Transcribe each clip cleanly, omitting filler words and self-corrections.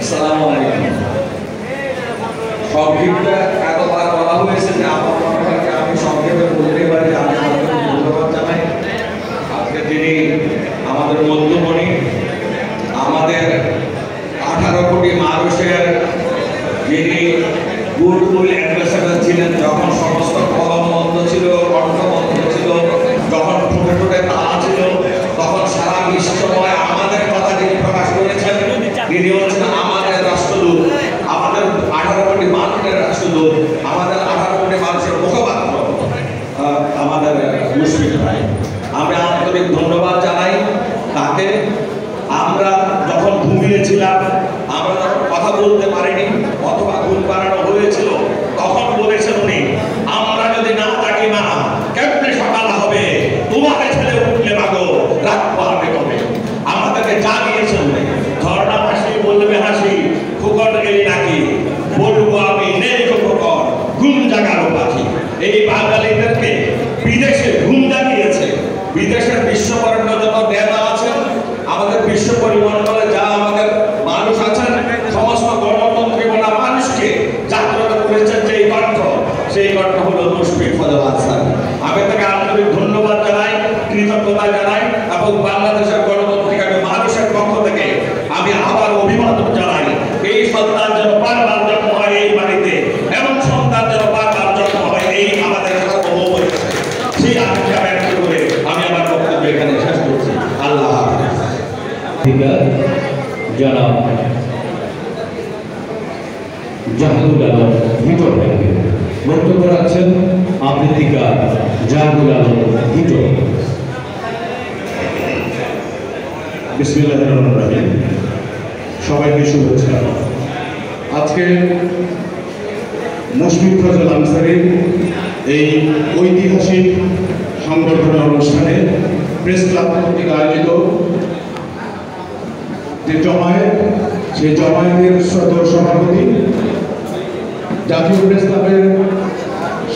আসসালামু আলাইকুম। সংক্ষিপ্ত এতবার বলা হয়েছে যে আমার মনে হয় আমি সংক্ষেপে বলতে পারি। আমি আপনাকে ধন্যবাদ জানাই। আজকে যিনি আমাদের মধ্যমণি, আমাদের 18 কোটি মানুষের যিনি গুডউইল অ্যাম্বাসেডর ছিলেন, যখন সমস্ত কলম বন্ধ ছিল, কণ্ঠ বন্ধ ছিল, যখন ঠোঁটে ঠোঁটে তালা ছিল, তখন সারা বিশ্বময় আমাদের কথা যিনি প্রকাশ করেছেন, তিনি হচ্ছেন আমাদের রাষ্ট্রদূত, আমাদের 18 কোটি মানুষের রাষ্ট্রদূত, আমাদের 18 কোটি মানুষের মুখপাত্র আমাদের মুশফিক ভাই। আমরা আন্তরিক ধন্যবাদ জানাই তাকে। আমরা যখন ঘুমিয়েছিলাম, আমরা যখন কথা বলতে পারিনি অথবা ঘুম পাড়ানো হয়েছিল, তখন বলেছেন উনি, আমরা যদি না থাকি না কেমনে সকাল হবে, তোমাকে ছেলে উঠলে মাগো রাত পাবে কবে। আমাদেরকে জানিয়েছেন ঝর্ণা হাসি বলবে হাসি, ফুকট গেলি নাকি বলবো আমি নেই ফুকট ঘুম জাগানো পাখি। এই বাঙালিদেরকে বিদেশে ঘুম জাগিয়েছে। বিদেশের বিশ্ববরেণ্য যত নেতা আছেন, আমাদের বিশ্ব পরিমণ্ডলে যা আমাদের মানুষ আছেন, সমস্ত গণতন্ত্রী বলা মানুষকে জাগ্রত করেছেন যেই কণ্ঠ, সেই কণ্ঠ হলো মুশফিক ফজল আনসারী। আমি তাকে আন্তরিক ধন্যবাদ জানাই, কৃতজ্ঞতা জানাই এবং বাংলাদেশের গণতন্ত্রী মানুষের পক্ষ থেকে আমি আবার অভিবাদন জানাই। এই সন্তান যেন বারবার জন্ম হয় এই বাড়িতে, এবং সন্তান যেন বারবার জন্ম হয় এই আমাদের সার্বভৌমত্বে, সেই আশা ব্যক্ত করে আমি আমার বক্তব্য এখানে শেষ করছি। আল্লাহ হাফেজ। জনাব জাহাঙ্গুল আলম হিটো ভাইকে বক্তব্য রাখছেন আবৃত্তিকার জাহাঙ্গুল আলম হিটো। বিসমিল্লাহির রহমানির রহিম। সবাইকে শুভেচ্ছা। আজকে মুশফিক ফজল আনসারীর এই ঐতিহাসিক সংবর্ধনা অনুষ্ঠানে প্রেস ক্লাব কর্তৃক আয়োজিত যে জমায়েত, সেই জমায়েতের সভাপতি, জাতীয় প্রেস ক্লাবের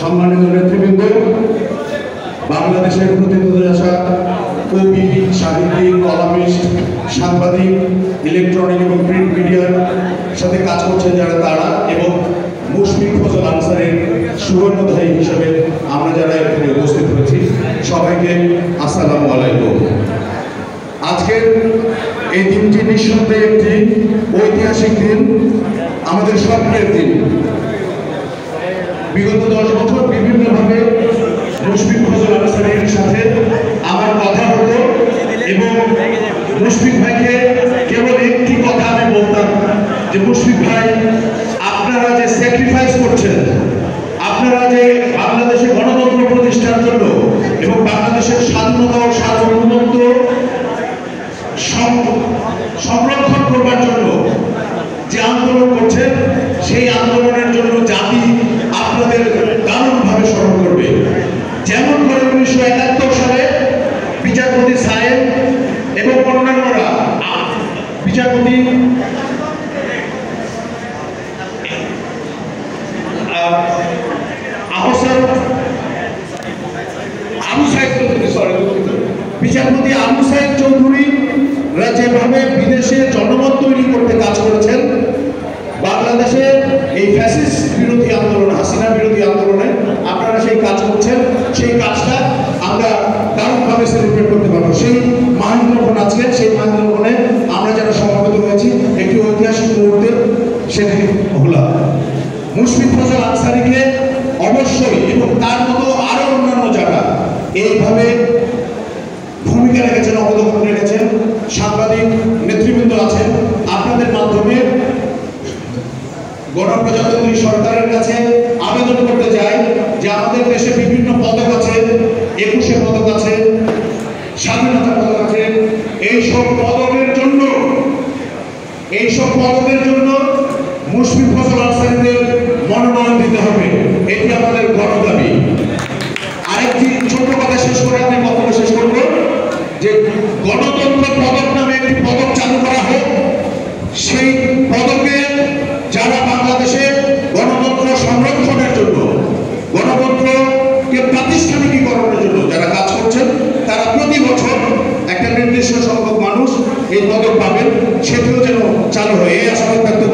সম্মানিত নেতৃবৃন্দ, বাংলাদেশের প্রতিনিধিদশা কবি, সাহিত্যিক, কলামিস্ট, সাংবাদিক, ইলেকট্রনিক এবং প্রিন্ট মিডিয়ার সাথে কাজ করছেন যারা, তারা এবং মুশফিক ফজল আনসারীর সুবর্ণধারী হিসেবে আমরা যারা এখানে উপস্থিত হয়েছি, সবাইকে আসসালামু আলাইকুম। আজকের এই দিনটি নিঃসন্দেহে একটি ঐতিহাসিক দিন, আমাদের স্বপ্নের দিন। বিগত 10 বছর বিভিন্নভাবে মুশফিক ফজল আনসারীর সাথে আমার কথা হতো এবং মুশফিক ভাইকে কেবল একটি কথা আমি বলতাম যে, মুশফিক ভাই, আপনারা যে স্যাক্রিফাইস করছেন, আপনারা যে বাংলাদেশে গণতন্ত্র প্রতিষ্ঠার জন্য এবং বাংলাদেশের স্বাধীনতা ও সার্বভৌমত্ব সংরক্ষণ করবার জন্য যে আন্দোলন করছেন, সেই আন্দোলনের জন্য জাতি আপনাদের দারুণভাবে স্মরণ করবে। যেমন করে 1971 সালে বিচারপতি সাহেব এবং অন্যান্যরা, বিচারপতি বিচারপতি আবু সাইদ চৌধুরীরা যেভাবে বিদেশে জনমত তৈরি করতে কাজ করেছেন, বাংলাদেশে এই ফ্যাসিস্ট বিরোধী আন্দোলন, হাসিনা বিরোধী আন্দোলনে আপনারা সেই কাজ করছেন, সেই কাজটা আমরা দারুণভাবে সেলিব্রেট করতে পারবো। সেই মাহেন্দ্রক্ষণ আজকে, সেই মাহেন্দ্রক্ষণে আমরা যারা সমবেত হয়েছি, একটি ঐতিহাসিক মুহূর্তে সেটি হলাম। মুশফিক ফজল আনসারীকে অবশ্যই, এবং তার মতো আরো অন্যান্য যারা এইভাবে ভূমিকা রেখেছেন, অবদান রেখেছেন, সাংবাদিক নেতৃবৃন্দ আছেন, আপনাদের মাধ্যমে গণপ্রজাতন্ত্রী সরকারের কাছে আবেদন করতে চাই যে আমাদের দেশে বিভিন্ন পদক আছে, 21 পদক আছে, স্বাধীনতা পদক আছে, এইসব পদকের জন্য মুশফিক ফজল আনসারীদের মনোনয়ন দিতে হবে। এটি আমাদের গণদাবি। আরেকটি ছোট কথা শেষ করে আমি বক্তব্য শেষ করব যে গণতন্ত্র পদক নামে একটি পদক চালু করা হোক। সেই পদকে যারা বাংলাদেশে গণতন্ত্র সংরক্ষণের জন্য, গণতন্ত্রকে প্রাতিষ্ঠানিকীকরণের জন্য যারা কাজ করছেন, তারা প্রতি বছর একটা নির্দিষ্ট সংখ্যক মানুষ এই পদক পাবেন, সেটিও যেন চালু হয়ে এই আশাবাদ ব্যক্ত